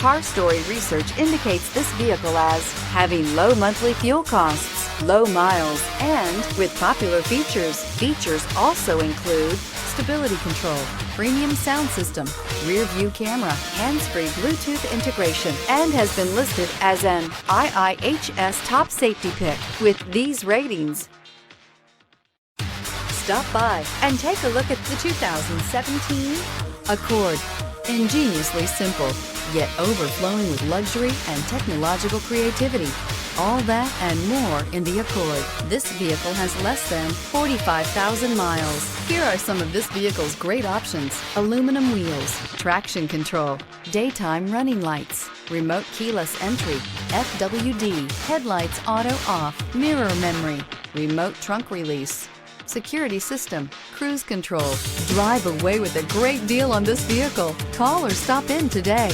Car Story research indicates this vehicle as having low monthly fuel costs, low miles, and with popular features. Features also include stability control, premium sound system, rear view camera, hands-free Bluetooth integration, and has been listed as an IIHS top safety pick with these ratings. Stop by and take a look at the 2017 Accord. Ingeniously simple, yet overflowing with luxury and technological creativity. All that and more in the Accord. This vehicle has less than 45,000 miles. Here are some of this vehicle's great options: aluminum wheels, traction control, daytime running lights, remote keyless entry, FWD, headlights auto off, mirror memory, remote trunk release, security system, cruise control. Drive away with a great deal on this vehicle. Call or stop in today.